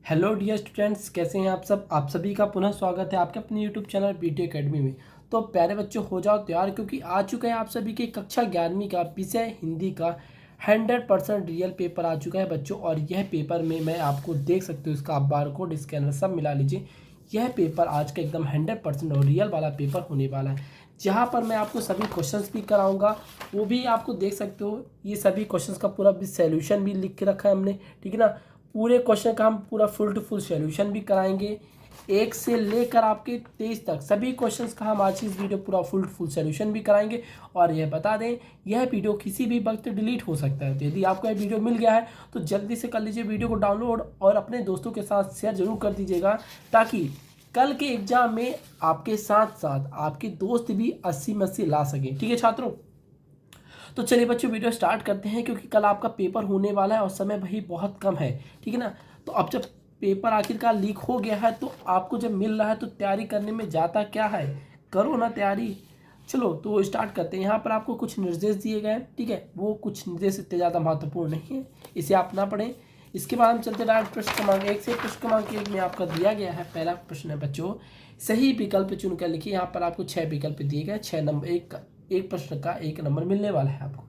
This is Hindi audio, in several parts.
हेलो डियर स्टूडेंट्स, कैसे हैं आप सब। आप सभी का पुनः स्वागत है आपके अपने यूट्यूब चैनल पीटी एकेडमी में। तो प्यारे बच्चों, हो जाओ तैयार, क्योंकि आ चुका है आप सभी के कक्षा 11वीं का विषय हिंदी का 100% रियल पेपर आ चुका है बच्चों। और यह पेपर में मैं आपको देख सकते हो, इसका आप बारकोड स्कैनर सब मिला लीजिए। यह पेपर आज का एकदम 100% और रियल वाला पेपर होने वाला है, जहाँ पर मैं आपको सभी क्वेश्चंस भी कराऊंगा। वो भी आपको देख सकते हो, ये सभी क्वेश्चंस का पूरा भी सॉल्यूशन भी लिख के रखा है हमने, ठीक है ना। पूरे क्वेश्चन का हम पूरा फुल टू फुल सॉल्यूशन भी कराएंगे, 1 से लेकर आपके 23 तक सभी क्वेश्चंस का हम आज की इस वीडियो पूरा फुल टू फुल सॉल्यूशन भी कराएंगे। और यह बता दें, यह वीडियो किसी भी वक्त डिलीट हो सकता है, तो यदि आपको यह वीडियो मिल गया है तो जल्दी से कर लीजिए वीडियो को डाउनलोड और अपने दोस्तों के साथ शेयर जरूर कर दीजिएगा, ताकि कल के एग्जाम में आपके साथ साथ आपके दोस्त भी 80 में 80 ला सकें। ठीक है छात्रों, तो चलिए बच्चों वीडियो स्टार्ट करते हैं, क्योंकि कल आपका पेपर होने वाला है और समय भाई बहुत कम है, ठीक है ना। तो अब जब पेपर आखिरकार लीक हो गया है, तो आपको जब मिल रहा है तो तैयारी करने में जाता क्या है, करो ना तैयारी। चलो तो स्टार्ट करते हैं। यहाँ पर आपको कुछ निर्देश दिए गए हैं, ठीक है। वो कुछ निर्देश इतने ज़्यादा महत्वपूर्ण नहीं है, इसे आप ना पढ़ें। इसके बाद हम चलते डायरेक्ट प्रश्न क्रमांक 1 से। प्रश्न क्रमांक 1 में आपका दिया गया है, पहला प्रश्न है बच्चों, सही विकल्प चुनकर लिखिए। यहाँ पर आपको 6 विकल्प दिए गए, 6 नंबर, एक प्रश्न का 1 नंबर मिलने वाला है आपको।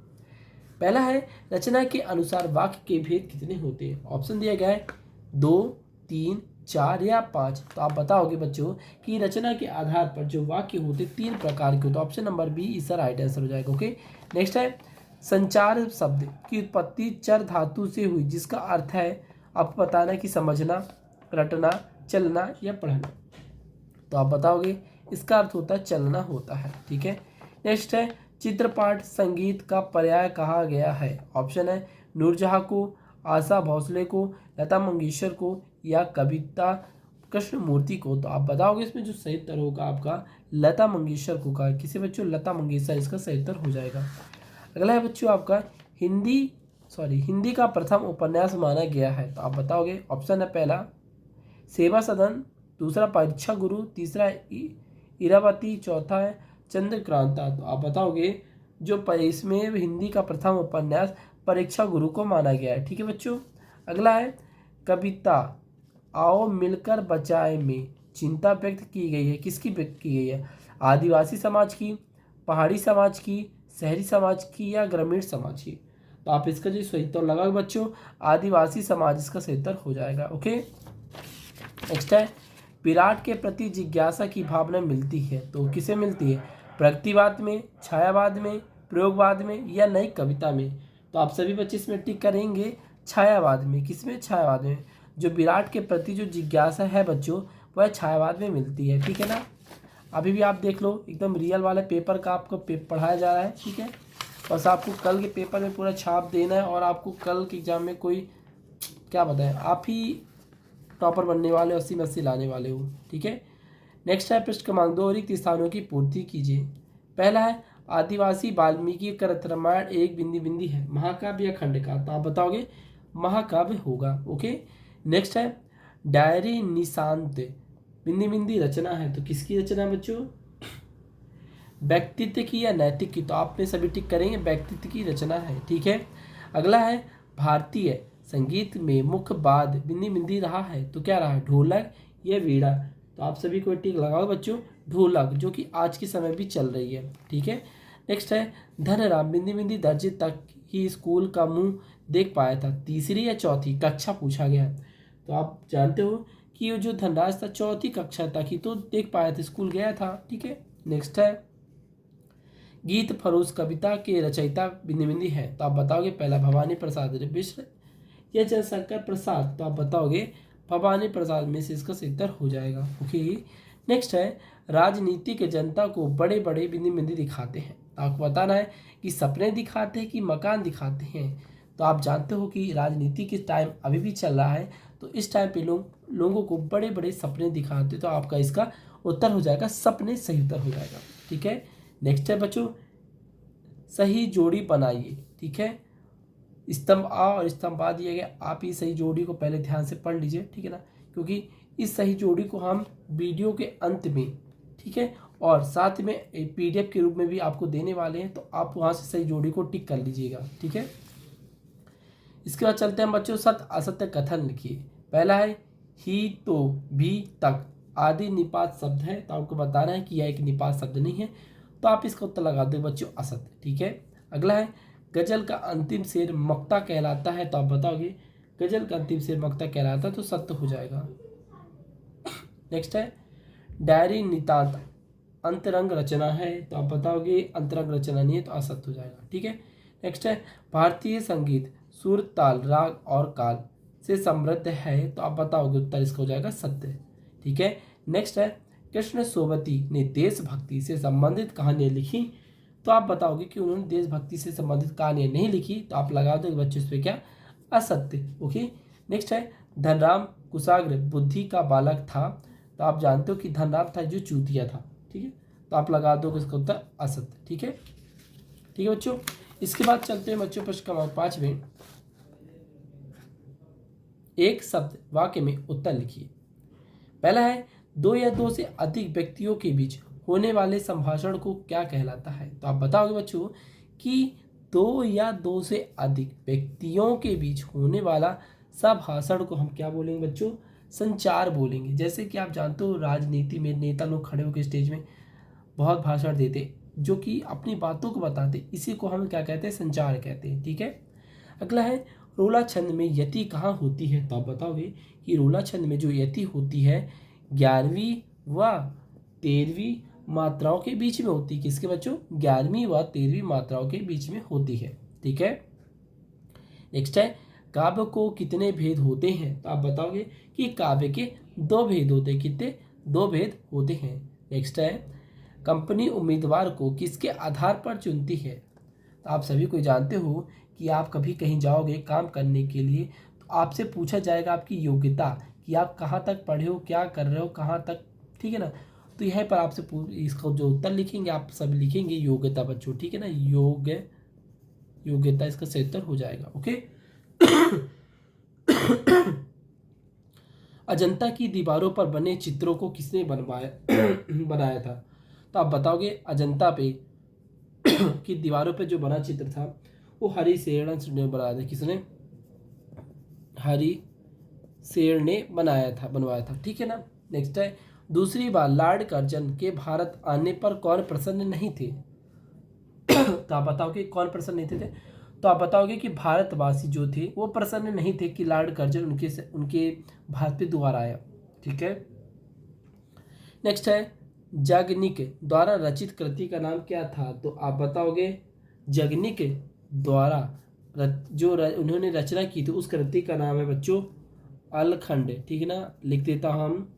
पहला है, रचना के अनुसार वाक्य के भेद कितने होते हैं। ऑप्शन दिया गया है 2, 3, 4 या 5। तो आप बताओगे बच्चों कि रचना के आधार पर जो वाक्य होते 3 प्रकार के होते। ऑप्शन नंबर बी इसका राइट आंसर हो जाएगा। ओके, नेक्स्ट है, संचार शब्द की उत्पत्ति चर धातु से हुई, जिसका अर्थ है आपको बताना कि समझना, रटना, चलना या पढ़ना। तो आप बताओगे इसका अर्थ होता है चलना होता है, ठीक है। नेक्स्ट है, चित्रपाठ संगीत का पर्याय कहा गया है। ऑप्शन है नूरजहां को, आशा भोसले को, लता मंगेशकर को या कविता कृष्णमूर्ति को। तो आप बताओगे इसमें जो सही उत्तर होगा आपका लता मंगेशकर को का। किसी बच्चों लता मंगेशकर इसका सही उत्तर हो जाएगा। अगला है बच्चों आपका हिंदी का प्रथम उपन्यास माना गया है। तो आप बताओगे, ऑप्शन है पहला सेवा सदन, दूसरा परीक्षा गुरु, तीसरा इरावती, चौथा है चंद्रक्रांता। तो आप बताओगे जो इसमें हिंदी का प्रथम उपन्यास परीक्षा गुरु को माना गया है, ठीक है बच्चों। अगला है कविता आओ मिलकर बचाए में चिंता व्यक्त की गई है, किसकी व्यक्त की गई है। आदिवासी समाज की, पहाड़ी समाज की, शहरी समाज की या ग्रामीण समाज की। तो आप इसका जो सही उत्तर लगाओगे बच्चों, आदिवासी समाज इसका सही उत्तर हो जाएगा। ओके, नेक्स्ट है, विराट के प्रति जिज्ञासा की भावना मिलती है। तो किसे मिलती है, प्रगतिवाद में, छायावाद में, प्रयोगवाद में या नई कविता में। तो आप सभी बच्चे इसमें टिक करेंगे छायावाद में। किसमें, छायावाद में। जो विराट के प्रति जो जिज्ञासा है बच्चों, वह छायावाद में मिलती है, ठीक है ना। अभी भी आप देख लो, एकदम रियल वाले पेपर का आपको पढ़ाया जा रहा है, ठीक है। बस आपको कल के पेपर में पूरा छाप देना है, और आपको कल के एग्जाम में कोई क्या बताएं, आप ही टॉपर बनने वाले, 80 में 80 लाने वाले हो, ठीक है। नेक्स्ट है, पृष्ठ क्रमांक 2, रिक्त स्थानों की पूर्ति कीजिए। पहला है, आदिवासी वाल्मीकि का रामायण एक बिंदी बिंदी है, महाकाव्य या खंड का। तो आप बताओगे महाकाव्य होगा। ओके, नेक्स्ट है, डायरी निशांत बिंदी बिंदी रचना है। तो किसकी रचना है बच्चों, व्यक्तित्व की या नैतिक की। तो आपने सभी टिक करेंगे व्यक्तित्व की रचना है, ठीक है। अगला है, भारतीय संगीत में मुख्य वाद बिंदी बिंदी रहा है। तो क्या रहा, ढोलक या वीणा। तो आप सभी को टिक लगाओ बच्चों, ढोलक, जो कि आज के समय भी चल रही है, ठीक है। नेक्स्ट है, धनराम बिंदी बिंदी दर्जे तक ही स्कूल का मुंह देख पाया था, तीसरी या चौथी कक्षा पूछा गया है। तो आप जानते हो कि ये जो धनराज था 4वीं कक्षा तक ही तो देख पाया था, स्कूल गया था, ठीक है। नेक्स्ट है, गीत फरोज कविता के रचयिता बिंदी बिंदी है। तो आप बताओगे पहला भवानी प्रसाद मिश्र या जयशंकर प्रसाद। तो आप बताओगे भवानी प्रसाद में से इसका सही उत्तर हो जाएगा। ओके, नेक्स्ट है, राजनीति के जनता को बड़े बड़े बिंदी बिंदी दिखाते हैं। तो आपको बताना है कि सपने दिखाते हैं कि मकान दिखाते हैं। तो आप जानते हो कि राजनीति के टाइम अभी भी चल रहा है, तो इस टाइम पे लोगों को बड़े बड़े सपने दिखाते। तो आपका इसका उत्तर हो जाएगा सपने, सही उत्तर हो जाएगा, ठीक है। नेक्स्ट है बच्चों, सही जोड़ी बनाइए, ठीक है। स्तंभ आ और स्तंभ आ दिया गया, आप ही सही जोड़ी को पहले ध्यान से पढ़ लीजिए, ठीक है ना, क्योंकि इस सही जोड़ी को हम वीडियो के अंत में, ठीक है, और साथ में एक PDF के रूप में भी आपको देने वाले हैं। तो आप वहाँ से सही जोड़ी को टिक कर लीजिएगा, ठीक है। इसके बाद चलते हैं बच्चों, सत्य असत्य कथन लिखिए। पहला है, ही, तो, भी, तक आदि निपात शब्द है। तो आपको बताना है कि यह एक निपात शब्द नहीं है, तो आप इसका उत्तर लगा दो बच्चों असत्य। ठीक है, अगला है गजल का अंतिम शेर मक्ता कहलाता है। तो आप बताओगे गजल का अंतिम शेर मक्ता कहलाता है, तो सत्य हो जाएगा। नेक्स्ट है डायरी नितांत अंतरंग रचना है। तो आप बताओगे अंतरंग रचना नहीं है, तो असत्य हो जाएगा। ठीक है, नेक्स्ट है भारतीय संगीत सुर, ताल, राग और काल से समृद्ध है। तो आप बताओगे उत्तर इसका हो जाएगा सत्य। ठीक है, नेक्स्ट है कृष्ण सोबती ने देशभक्ति से संबंधित कहानियां लिखी। तो आप बताओगे कि उन्होंने देशभक्ति से संबंधित कहानियां नहीं लिखी, तो आप लगा दो बच्चों इस पे क्या असत्य। ओके, नेक्स्ट है धनराम कुशाग्र बुद्धि का बालक था। तो आप जानते हो कि धनराम था जो चूतिया था। ठीक है, तो आप लगा दो इसका उत्तर असत्य। ठीक है, ठीक है बच्चों, इसके बाद चलते हैं बच्चों प्रश्न क्रमांक 5 में। एक शब्द वाक्य में उत्तर लिखिए। पहला है दो या दो से अधिक व्यक्तियों के बीच होने वाले संभाषण को क्या कहलाता है। तो आप बताओगे बच्चों कि दो या दो से अधिक व्यक्तियों के बीच होने वाला संभाषण को हम क्या बोलेंगे बच्चों, संचार बोलेंगे। जैसे कि आप जानते हो राजनीति में नेता लोग खड़े होकर स्टेज में बहुत भाषण देते जो कि अपनी बातों को बताते, इसी को हम क्या कहते हैं, संचार कहते हैं। ठीक है, अगला है रोला छंद में यति कहाँ होती है। तो आप बताओगे कि रोला छंद में जो यति होती है 11वीं व 13वीं मात्राओं के बीच में होती है। किसके बच्चों, 11वीं व 13वीं मात्राओं के बीच में होती है। ठीक है, नेक्स्ट है काव्य को कितने भेद होते हैं। तो आप बताओगे कि काव्य के 2 भेद होते हैं। कितने, 2 भेद होते हैं। नेक्स्ट है कंपनी उम्मीदवार को किसके आधार पर चुनती है। तो आप सभी को जानते हो कि आप कभी कहीं जाओगे काम करने के लिए, तो आपसे पूछा जाएगा आपकी योग्यता कि आप कहाँ तक पढ़े हो, क्या कर रहे हो, कहाँ तक। ठीक है ना, तो यहीं पर आपसे इसका जो उत्तर लिखेंगे आप सब लिखेंगे योग्यता बच्चों। ठीक है ना, योग्यता इसका सही उत्तर हो जाएगा। ओके, अजंता की दीवारों पर बने चित्रों को किसने बनाया था। तो आप बताओगे अजंता पे की दीवारों पे जो बना चित्र था वो हरी सेरण ने बनाया था। किसने, हरी सेर ने बनवाया था। ठीक है ना, नेक्स्ट है दूसरी बार लॉर्ड कर्जन के भारत आने पर कौन प्रसन्न नहीं थे। तो आप बताओगे कौन प्रसन्न नहीं थे। तो आप बताओगे कि भारतवासी जो थे वो प्रसन्न नहीं थे कि लॉर्ड कर्जन उनके भारत पे दोबारा आया। ठीक है, नेक्स्ट है याज्ञनिक द्वारा रचित कृति का नाम क्या था। तो आप बताओगे याज्ञनिक द्वारा उन्होंने रचना की थी उस कृति का नाम है बच्चों अलखंड। ठीक है ना, लिख देता हूं हम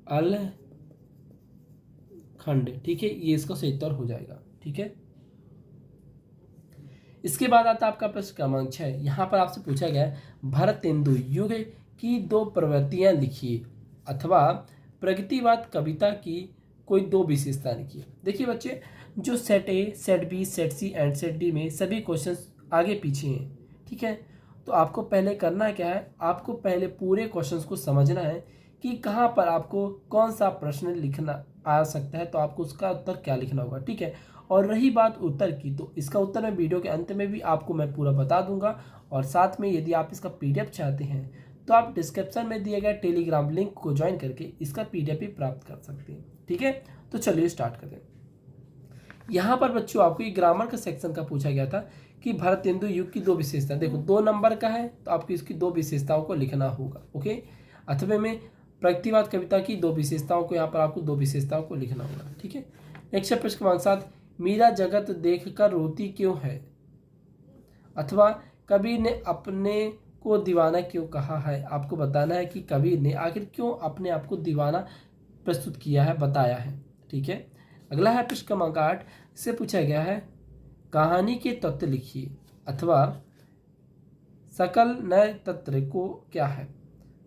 अलखंड। ठीक है, ये इसका सही उत्तर हो जाएगा। ठीक है, इसके बाद आता है आपका प्रश्न क्रमांक 6। यहाँ पर आपसे पूछा गया है भरतेंदु युग की 2 प्रवृत्तियां लिखिए अथवा प्रगतिवाद कविता की कोई 2 विशेषता लिखिए। देखिए बच्चे, जो set A, set B, set C and set D में सभी क्वेश्चंस आगे पीछे हैं। ठीक है, तो आपको पहले करना क्या है, आपको पहले पूरे क्वेश्चंस को समझना है कि कहाँ पर आपको कौन सा प्रश्न लिखना आ सकता है, तो आपको उसका उत्तर क्या लिखना होगा। ठीक है, और रही बात उत्तर की, तो इसका उत्तर मैं वीडियो के अंत में भी आपको मैं पूरा बता दूंगा। और साथ में यदि आप इसका PDF चाहते हैं तो आप डिस्क्रिप्शन में दिए गए टेलीग्राम लिंक को ज्वाइन करके इसका PDF भी प्राप्त कर सकते हैं। ठीक है, तो चलिए स्टार्ट करें। यहाँ पर बच्चों आपको ये ग्रामर का सेक्शन का पूछा गया था कि भरतेंदु युग की 2 विशेषता। देखो 2 नंबर का है तो आपको इसकी 2 विशेषताओं को लिखना होगा। ओके, अथवा में प्रगतिवाद कविता की 2 विशेषताओं को यहाँ पर आपको 2 विशेषताओं को लिखना होगा। ठीक है, नेक्स्ट प्रश्न क्रमांक 7 मीरा जगत देखकर रोती क्यों है अथवा कबीर ने अपने को दीवाना क्यों कहा है। आपको बताना है कि कबीर ने आखिर क्यों अपने आप को दीवाना प्रस्तुत किया है, बताया है। ठीक है, अगला है प्रश्न क्रमांक 8। इससे पूछा गया है कहानी के तत्व लिखिए अथवा सकल नए तत्व को क्या है।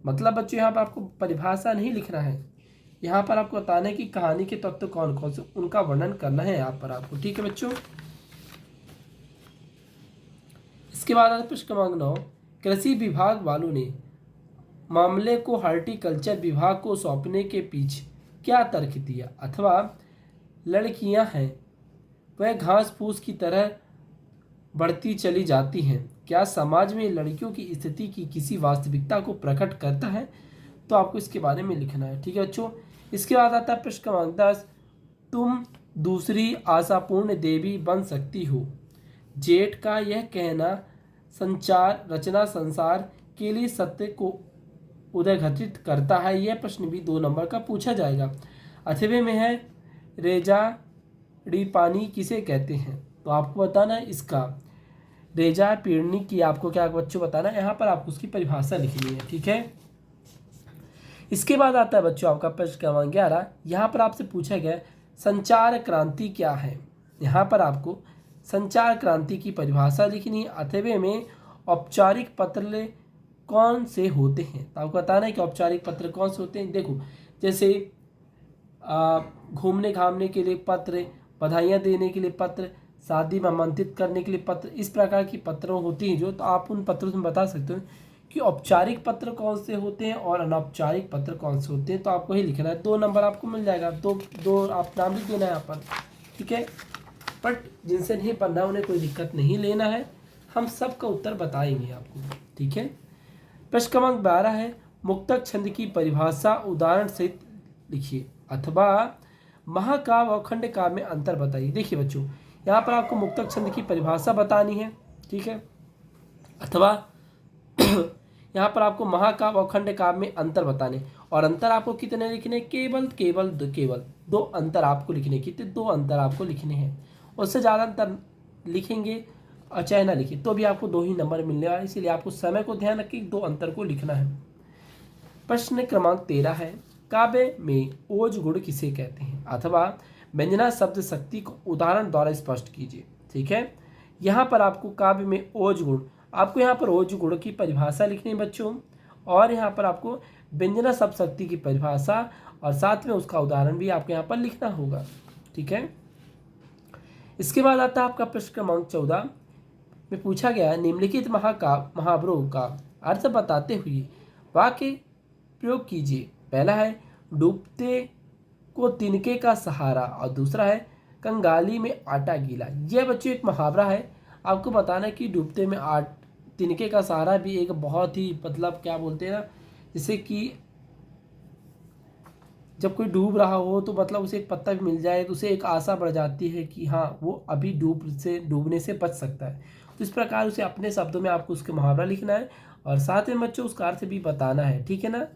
मतलब बच्चों यहाँ पर आपको परिभाषा नहीं लिखना है, यहाँ पर आपको बताना है कि कहानी के तत्व कौन कौन से उनका वर्णन करना है यहाँ पर आपको। ठीक है बच्चों, इसके बाद प्रश्न क्रमांक 9 कृषि विभाग वालों ने मामले को हॉर्टिकल्चर विभाग को सौंपने के पीछे क्या तर्क दिया अथवा लड़कियां हैं वह घास फूस की तरह बढ़ती चली जाती हैं, क्या समाज में लड़कियों की स्थिति की किसी वास्तविकता को प्रकट करता है। तो आपको इसके बारे में लिखना है। ठीक है बच्चों। इसके बाद आता है प्रश्न क्रमांक 10, तुम दूसरी आशापूर्ण देवी बन सकती हो। जेठ का यह कहना संचार रचना संसार के लिए सत्य को उदघटित करता है। यह प्रश्न भी 2 नंबर का पूछा जाएगा। अथवे में है रेजा डी पानी किसे कहते हैं, तो आपको बताना है इसका रेजा पीड़नी की आपको क्या बच्चों बताना है, यहाँ पर आपको उसकी परिभाषा लिखनी है। ठीक है। इसके बाद आता है बच्चों आपका प्रश्न क्रमांक 11। यहाँ पर आपसे पूछा गया संचार क्रांति क्या है। यहाँ पर आपको संचार क्रांति की परिभाषा लिखनी है। अथवे में औपचारिक पत्र कौन से होते हैं, तो आपको बताना है कि औपचारिक पत्र कौन से होते हैं। देखो जैसे घूमने घामने के लिए पत्र, बधाइयाँ देने के लिए पत्र, शादी में आमंत्रित करने के लिए पत्र, इस प्रकार की पत्रों होती हैं जो, तो आप उन पत्रों से बता सकते हो कि औपचारिक पत्र कौन से होते हैं और अनौपचारिक पत्र कौन से होते हैं। तो आपको ही लिखना है, 2 नंबर आपको मिल जाएगा। दो आप नाम लिख देना है यहाँ पर। ठीक है। बट जिनसे नहीं पढ़ना उन्हें कोई दिक्कत नहीं लेना है, हम सबका उत्तर बताएंगे आपको। ठीक है। प्रश्न क्रमांक 12 है मुक्तक छंद की परिभाषा उदाहरण सहित लिखिए अथवा महाकाव्य और खंड काव्य में अंतर बताइए। देखिए बच्चों यहाँ पर आपको मुक्तक छंद की परिभाषा बतानी है। ठीक है। अथवा यहाँ पर आपको महाकाव्य और खंड काव्य में अंतर बताने, और अंतर आपको कितने लिखने, केवल 2 अंतर आपको लिखने, कितने 2 अंतर आपको लिखने हैं। उससे ज़्यादा अंतर लिखेंगे और चाहे ना लिखिए तो भी आपको 2 ही नंबर मिलने वाले, इसीलिए आपको समय को ध्यान रखिए, 2 अंतर को लिखना है। प्रश्न क्रमांक 13 है काव्य में ओज गुण किसे कहते हैं अथवा व्यंजना शब्द शक्ति को उदाहरण द्वारा स्पष्ट कीजिए। ठीक है। यहाँ पर आपको काव्य में ओज गुण, आपको यहाँ पर ओज गुण की परिभाषा लिखनी है बच्चों, और यहाँ पर आपको व्यंजना शब्द शक्ति की परिभाषा और साथ में उसका उदाहरण भी आपको यहाँ पर लिखना होगा। ठीक है। इसके बाद आता है आपका प्रश्न क्रमांक 14 में पूछा गया है निम्नलिखित महावरों का अर्थ बताते हुए वाक्य प्रयोग कीजिए। पहला है डूबते को तिनके का सहारा, और दूसरा है कंगाली में आटा गीला। यह बच्चों एक मुहावरा है, आपको बताना है कि डूबते में तिनके का सहारा भी एक बहुत ही मतलब क्या बोलते हैं ना, जैसे कि जब कोई डूब रहा हो तो मतलब उसे एक पत्ता भी मिल जाए तो उसे एक आशा बढ़ जाती है कि हाँ वो अभी डूबने से बच सकता है। तो इस प्रकार उसे अपने शब्दों में आपको उसके मुहावरा लिखना है और साथ में बच्चों उसका अर्थ भी बताना है। ठीक है ना।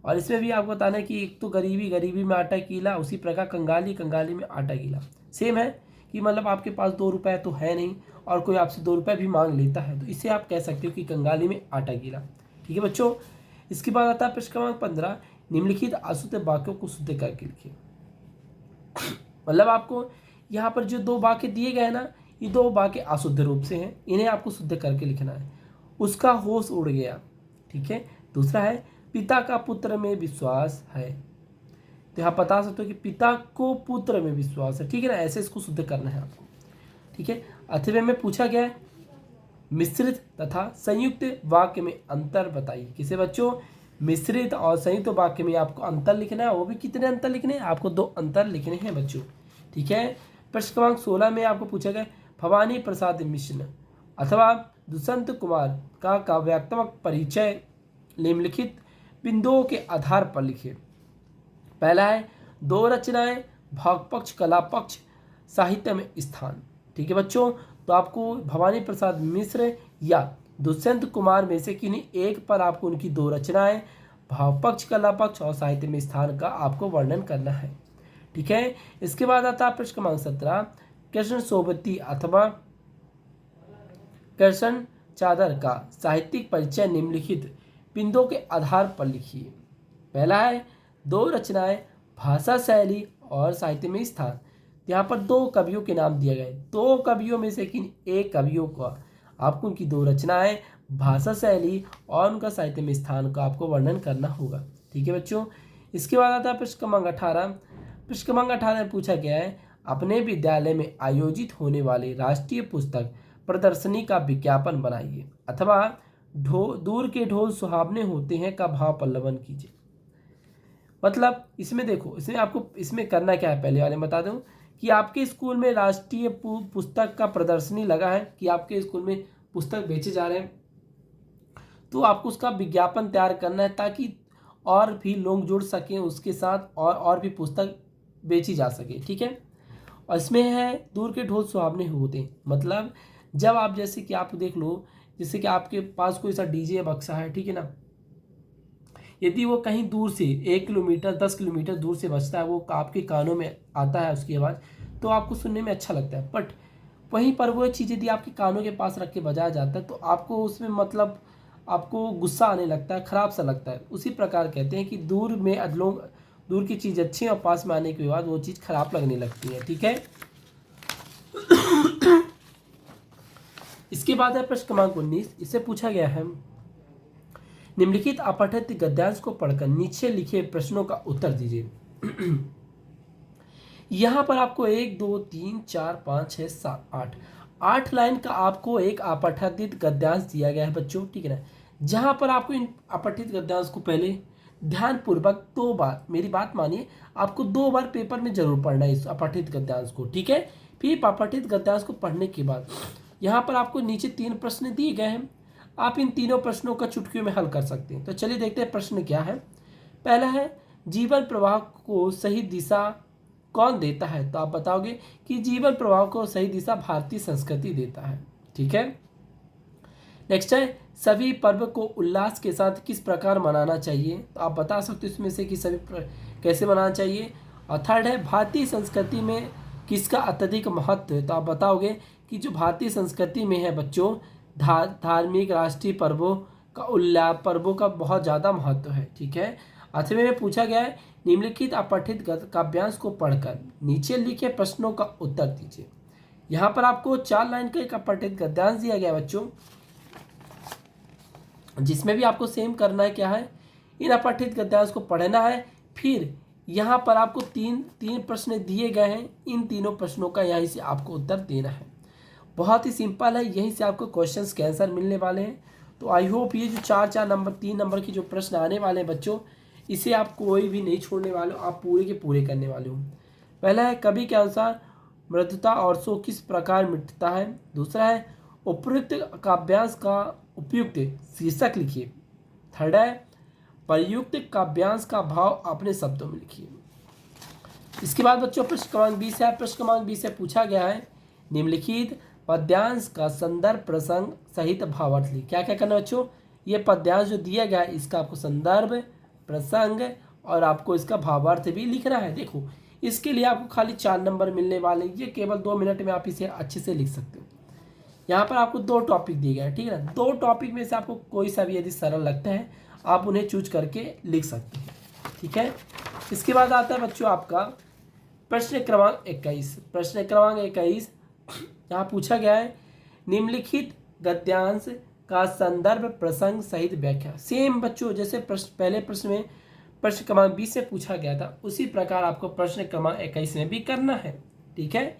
और इसमें भी आपको बताना है कि एक तो गरीबी में आटा गीला, उसी प्रकार कंगाली में आटा गीला सेम है कि मतलब आपके पास 2 रुपये तो है नहीं और कोई आपसे 2 रुपये भी मांग लेता है, तो इसे आप कह सकते हो कि कंगाली में आटा गीला। ठीक है बच्चों। इसके बाद आता है प्रश्न क्रमांक 15 निम्नलिखित अशुद्ध वाक्यों को शुद्ध करके लिखिए। मतलब आपको यहाँ पर जो 2 वाक्य दिए गए ना, ये 2 वाक्य अशुद्ध रूप से हैं, इन्हें आपको शुद्ध करके लिखना है। उसका होश उड़ गया। ठीक है। दूसरा है पिता का पुत्र में विश्वास है, तो यहाँ बता सकते हो कि पिता को पुत्र में विश्वास है। ठीक है ना, ऐसे इसको शुद्ध करना है आपको। ठीक है। अथवे में पूछा गया है मिश्रित तथा संयुक्त वाक्य में अंतर बताइए। किसे बच्चों, मिश्रित और संयुक्त वाक्य में आपको अंतर लिखना है, वो भी कितने अंतर लिखने हैं, आपको 2 अंतर लिखने हैं बच्चों। ठीक है। प्रश्न क्रमांक 16 में आपको पूछा गया भवानी प्रसाद मिश्र अथवा दुष्यंत कुमार का काव्यात्मक परिचय निम्नलिखित बिंदुओं के आधार पर लिखिए। पहला है 2 रचनाएं, भाग पक्ष, कला पक्ष, साहित्य में स्थान। ठीक है बच्चों। तो आपको भवानी प्रसाद मिश्र या दुष्यंत कुमार में से किन्हीं एक पर आपको उनकी 2 रचनाएं, भाव पक्ष, कला पक्ष और साहित्य में स्थान का आपको वर्णन करना है। ठीक है। इसके बाद आता है प्रश्न क्रमांक 17 कृष्ण सोबती अथवा कृष्ण चादर का साहित्यिक परिचय निम्नलिखित बिंदुओं के आधार पर लिखिए। पहला है 2 रचनाएं, भाषा शैली और साहित्य में स्थान। यहाँ पर 2 कवियों के नाम दिए गए, 2 कवियों में से किन एक कवियों का आपको उनकी 2 रचनाएं, भाषा शैली और उनका साहित्य में स्थान का आपको वर्णन करना होगा। ठीक है बच्चों। इसके बाद आता है प्रश्न क्रमांक 18। प्रश्न क्रमांक 18 में पूछा गया है अपने विद्यालय में आयोजित होने वाले राष्ट्रीय पुस्तक प्रदर्शनी का विज्ञापन बनाइए अथवा दूर के ढोल सुहावने होते हैं का भाव पल्लवन कीजिए। मतलब इसमें देखो, इसमें आपको इसमें करना क्या है, पहले वाले बता दूं कि आपके स्कूल में राष्ट्रीय पुस्तक का प्रदर्शनी लगा है कि आपके स्कूल में पुस्तक बेचे जा रहे हैं, तो आपको उसका विज्ञापन तैयार करना है ताकि और भी लोग जुड़ सकें उसके साथ, और भी पुस्तक बेची जा सके। ठीक है, और इसमें है दूर के ढोल सुहावने होते हैं। मतलब जब आप, जैसे कि आप देख लो, जैसे कि आपके पास कोई सा डीजे बक्सा है, ठीक है ना, यदि वो कहीं दूर से 1 किलोमीटर 10 किलोमीटर दूर से बजता है, वो आपके कानों में आता है उसकी आवाज़, तो आपको सुनने में अच्छा लगता है। बट वहीं पर वो चीज़ यदि आपके कानों के पास रख के बजाया जाता है तो आपको उसमें मतलब आपको गुस्सा आने लगता है, ख़राब सा लगता है। उसी प्रकार कहते हैं कि दूर में लोग, दूर की चीज़ अच्छी है और पास में आने के बाद वो चीज़ खराब लगने लगती है। ठीक है, इसके बाद है प्रश्न क्रमांक 19। इससे पूछा गया है, निम्नलिखित अपठित गद्यांश को पढ़कर नीचे लिखे प्रश्नों का उत्तर दीजिए। यहां पर आपको 1 2 3 4 5 6 7 8 8 लाइन का आपको एक अपठित गद्यांश दिया गया है बच्चों। ठीक है ना, जहां पर आपको इन अपठित गद्यांश को पहले ध्यानपूर्वक 2 बार, मेरी बात मानिए, आपको 2 बार पेपर में जरूर पढ़ना है इस अपठित गद्यांश को। ठीक है, फिर अपठित गद्यांश को पढ़ने के बाद यहाँ पर आपको नीचे 3 प्रश्न दिए गए हैं, आप इन तीनों प्रश्नों का चुटकियों में हल कर सकते हैं। तो चलिए देखते हैं प्रश्न क्या है। पहला है, जीवन प्रवाह को सही दिशा कौन देता है? तो आप बताओगे कि जीवन प्रवाह को सही दिशा भारतीय संस्कृति देता है। ठीक है, नेक्स्ट है, सभी पर्व को उल्लास के साथ किस प्रकार मनाना चाहिए? तो आप बता सकते हो इसमें से कि कैसे मनाना चाहिए। और थर्ड है, भारतीय संस्कृति में किसका अत्यधिक महत्व है? तो आप बताओगे कि जो भारतीय संस्कृति में है बच्चों, धार्मिक राष्ट्रीय पर्वों का बहुत ज़्यादा महत्व है। ठीक है, 8वें में पूछा गया है, निम्नलिखित अपठित काव्यांश को पढ़कर नीचे लिखे प्रश्नों का उत्तर दीजिए। यहाँ पर आपको 4 लाइन का एक अपठित गद्यांश दिया गया बच्चों, जिसमें भी आपको सेम करना है, क्या है, इन अपठित गद्यांश को पढ़ना है। फिर यहाँ पर आपको तीन प्रश्न दिए गए हैं, इन तीनों प्रश्नों का यहीं से आपको उत्तर देना है। बहुत ही सिंपल है, यहीं से आपको क्वेश्चंस के आंसर मिलने वाले हैं। तो आई होप ये जो 4 नंबर 3 नंबर के जो प्रश्न आने वाले हैं बच्चों, इसे आप कोई भी नहीं छोड़ने वाले हो, आप पूरे के पूरे करने वाले हो। पहला है, कवि के अनुसार मृदुता और शोक किस प्रकार मिटता है? दूसरा है, उपयुक्त काव्यांश का उपयुक्त शीर्षक लिखिए। थर्ड है, प्रयुक्त काव्यांश का भाव अपने शब्दों में लिखिए। इसके बाद बच्चों प्रश्न क्रमांक 20 है। प्रश्न क्रमांक 20 से पूछा गया है, निम्नलिखित पद्यांश का संदर्भ प्रसंग सहित भावार्थ लिखिए। क्या क्या करना बच्चों, ये पद्यांश जो दिया गया है इसका आपको संदर्भ, प्रसंग और आपको इसका भावार्थ भी लिखना है। देखो, इसके लिए आपको खाली 4 नंबर मिलने वाले, ये केवल 2 मिनट में आप इसे अच्छे से लिख सकते हो। यहाँ पर आपको 2 टॉपिक दिए गए हैं, ठीक है ना, 2 टॉपिक में से आपको कोई सा भी यदि सरल लगता है आप उन्हें चूज करके लिख सकते हैं। ठीक है, इसके बाद आता है बच्चों आपका प्रश्न क्रमांक 21। प्रश्न क्रमांक 21 यहाँ पूछा गया है, निम्नलिखित गद्यांश का संदर्भ प्रसंग सहित व्याख्या। सेम बच्चों जैसे पहले प्रश्न में प्रश्न क्रमांक 20 से पूछा गया था, उसी प्रकार आपको प्रश्न क्रमांक 21 में भी करना है। ठीक है,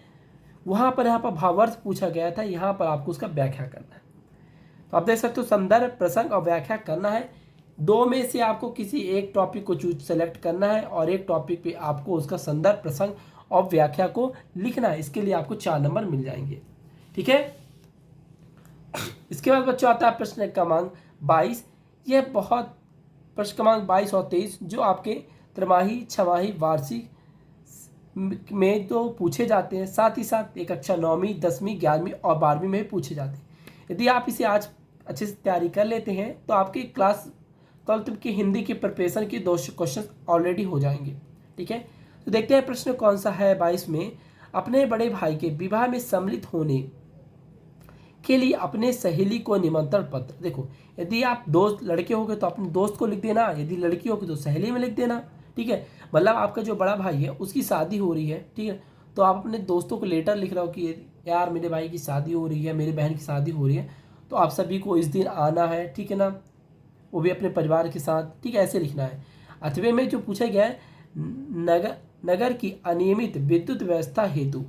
वहाँ पर भावार्थ पूछा गया था, यहाँ पर आपको उसका व्याख्या करना है। तो आप देख सकते हो, संदर्भ, प्रसंग और व्याख्या करना है। 2 में से आपको किसी एक टॉपिक को सेलेक्ट करना है और एक टॉपिक पे आपको उसका संदर्भ, प्रसंग और व्याख्या को लिखना है। इसके लिए आपको 4 नंबर मिल जाएंगे। ठीक है, इसके बाद बच्चों आता है प्रश्न क्रमांक 22। यह बहुत प्रश्न क्रमांक 22 और 23 जो आपके त्रमाही, छमाही, वार्षिक में तो पूछे जाते हैं, साथ ही साथ एक कक्षा 9वीं, 10वीं, 11वीं और 12वीं में भी पूछे जाते हैं। यदि आप इसे आज अच्छे से तैयारी कर लेते हैं तो आपकी क्लास 12th की हिंदी की प्रिपरेशन की 2 क्वेश्चन ऑलरेडी हो जाएंगे। ठीक है, तो देखते हैं प्रश्न कौन सा है 22 में। अपने बड़े भाई के विवाह में सम्मिलित होने के लिए अपने सहेली को निमंत्रण पत्र। देखो, यदि आप दोस्त लड़के हो गए तो अपने दोस्त को लिख देना, यदि लड़की होगी तो सहेली में लिख देना। ठीक है, मतलब आपका जो बड़ा भाई है उसकी शादी हो रही है, ठीक है, तो आप अपने दोस्तों को लेटर लिख रहे हो कि यार मेरे भाई की शादी हो रही है, मेरी बहन की शादी हो रही है, तो आप सभी को इस दिन आना है। ठीक है ना, वो भी अपने परिवार के साथ। ठीक है, ऐसे लिखना है। 8वें में जो पूछा गया है, नगर की अनियमित विद्युत व्यवस्था हेतु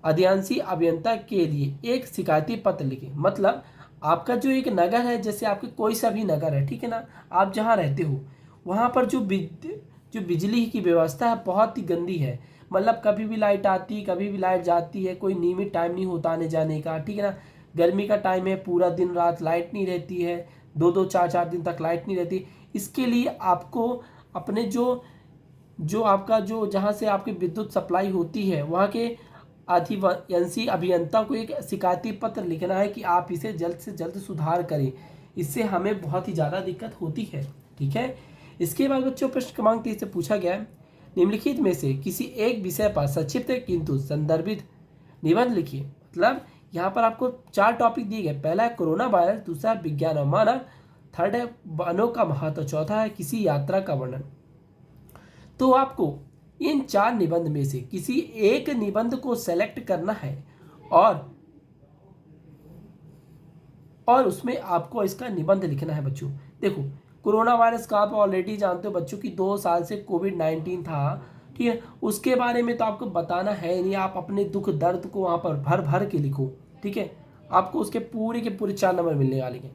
अधिकांशी अभियंता के लिए एक शिकायती पत्र लिखें। मतलब आपका जो एक नगर है, जैसे आपके कोई सा भी नगर है, ठीक है ना, आप जहाँ रहते हो वहाँ पर जो बिजली की व्यवस्था है बहुत ही गंदी है। मतलब कभी भी लाइट आती, कभी भी लाइट जाती है, कोई नियमित टाइम नहीं होता आने जाने का। ठीक है ना, गर्मी का टाइम है, पूरा दिन रात लाइट नहीं रहती है, 2-2 4-4 दिन तक लाइट नहीं रहती। इसके लिए आपको अपने जो आपका जो जहाँ से आपकी विद्युत सप्लाई होती है वहाँ के अधिवंशी अभियंता को एक शिकायती पत्र लिखना है कि आप इसे जल्द से जल्द सुधार करें। इससे हमें बहुत ही ज़्यादा दिक्कत होती है। ठीक है। इसके बाद बच्चों प्रश्न क्रमांक 3 से पूछा गया है, निम्नलिखित में से किसी एक विषय पर संक्षिप्त किंतु संदर्भित निबंध लिखिए। मतलब यहाँ पर आपको 4 टॉपिक दिए गए। पहला है कोरोना वायरस, दूसरा है विज्ञान और मानव, थर्ड है वनों का महत्व, चौथा है किसी यात्रा का वर्णन। तो आपको इन 4 निबंध में से किसी एक निबंध को सेलेक्ट करना है और उसमें आपको इसका निबंध लिखना है बच्चों। देखो, कोरोना वायरस का आप ऑलरेडी जानते हो बच्चों कि 2 साल से कोविड-19 था। ठीक है, उसके बारे में तो आपको बताना है नहीं, आप अपने दुख दर्द को वहाँ पर भर भर के लिखो। ठीक है, आपको उसके पूरे के पूरे 4 नंबर मिलने वाले हैं।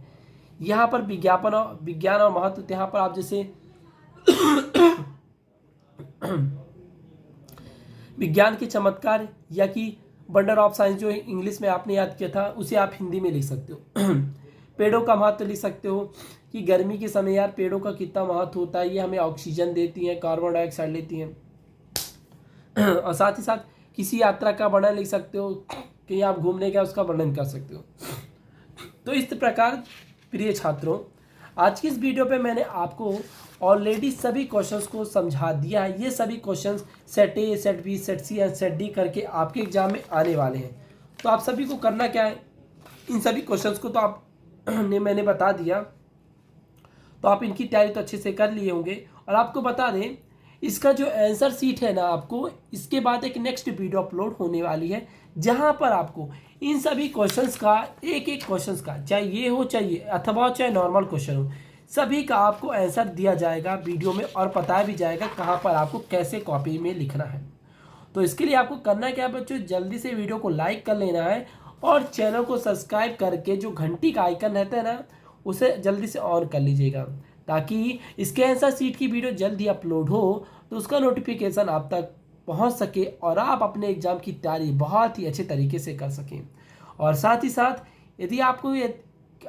यहाँ पर विज्ञान और महत्व, यहाँ पर आप जैसे विज्ञान के चमत्कार या कि वंडर ऑफ साइंस जो इंग्लिश में आपने याद किया था उसे आप हिंदी में लिख सकते हो। पेड़ों का महत्व लिख सकते हो कि गर्मी के समय यार पेड़ों का कितना महत्व होता है, ये हमें ऑक्सीजन देती हैं, कार्बन डाइऑक्साइड लेती हैं। और साथ ही साथ किसी यात्रा का वर्णन लिख सकते हो कि आप घूमने गए उसका वर्णन कर सकते हो। तो इस प्रकार प्रिय छात्रों, आज की इस वीडियो पे मैंने आपको ऑलरेडी सभी क्वेश्चंस को समझा दिया है। ये सभी questions set A, set B, set C and set D करके आपके एग्जाम में आने वाले हैं। तो आप सभी को करना क्या है, इन सभी क्वेश्चंस को तो आप ने मैंने बता दिया, तो आप इनकी तैयारी तो अच्छे से कर लिए होंगे। और आपको बता दें, इसका जो आंसर सीट है ना, आपको इसके बाद एक नेक्स्ट वीडियो अपलोड होने वाली है जहां पर आपको इन सभी क्वेश्चंस का एक एक क्वेश्चंस का, चाहे ये हो चाहे अथवा चाहे नॉर्मल क्वेश्चन हो, सभी का आपको आंसर दिया जाएगा वीडियो में और बताया भी जाएगा कहाँ पर आपको कैसे कॉपी में लिखना है। तो इसके लिए आपको करना क्या है बच्चों, जल्दी से वीडियो को लाइक कर लेना है और चैनल को सब्सक्राइब करके जो घंटी का आइकन रहता है ना उसे जल्दी से ऑन कर लीजिएगा, ताकि इसके आंसर सीट की वीडियो जल्दी अपलोड हो तो उसका नोटिफिकेशन आप तक पहुंच सके और आप अपने एग्जाम की तैयारी बहुत ही अच्छे तरीके से कर सकें। और साथ ही साथ यदि आपको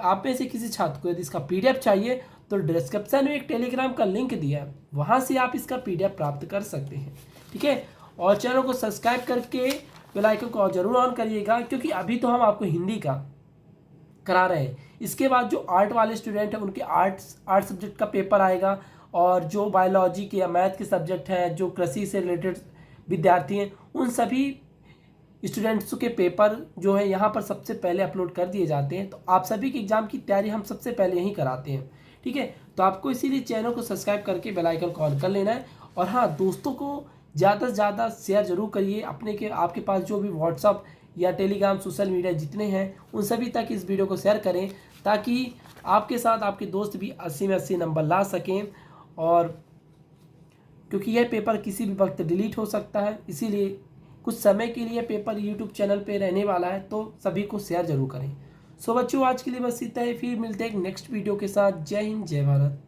आप में से किसी छात्र को यदि इसका पीडीएफ चाहिए तो डिस्क्रिप्शन में एक टेलीग्राम का लिंक दिया है, वहां से आप इसका पीडीएफ प्राप्त कर सकते हैं। ठीक है, और चैनल को सब्सक्राइब करके बेल आइकन को जरूर ऑन करिएगा, क्योंकि अभी तो हम आपको हिंदी का करा रहे हैं। इसके बाद जो आर्ट वाले स्टूडेंट हैं उनके आर्ट सब्जेक्ट का पेपर आएगा, और जो बायोलॉजी के या मैथ के सब्जेक्ट हैं, जो कृषि से रिलेटेड विद्यार्थी हैं, उन सभी स्टूडेंट्स के पेपर जो है यहाँ पर सबसे पहले अपलोड कर दिए जाते हैं। तो आप सभी के एग्जाम की तैयारी हम सबसे पहले यहीं कराते हैं। ठीक है, तो आपको इसीलिए चैनल को सब्सक्राइब करके बेल आइकन को ऑन कर लेना है। और हाँ, दोस्तों को ज़्यादा से ज़्यादा शेयर जरूर करिए, आपके पास जो भी व्हाट्सअप या टेलीग्राम सोशल मीडिया जितने हैं उन सभी तक इस वीडियो को शेयर करें, ताकि आपके साथ आपके दोस्त भी 80 में 80 नंबर ला सकें। और क्योंकि यह पेपर किसी भी वक्त डिलीट हो सकता है, इसीलिए कुछ समय के लिए पेपर यूट्यूब चैनल पे रहने वाला है, तो सभी को शेयर जरूर करें। सो बच्चों, आज के लिए बस इतना ही, फिर मिलते हैं एक नेक्स्ट वीडियो के साथ। जय हिंद, जय भारत।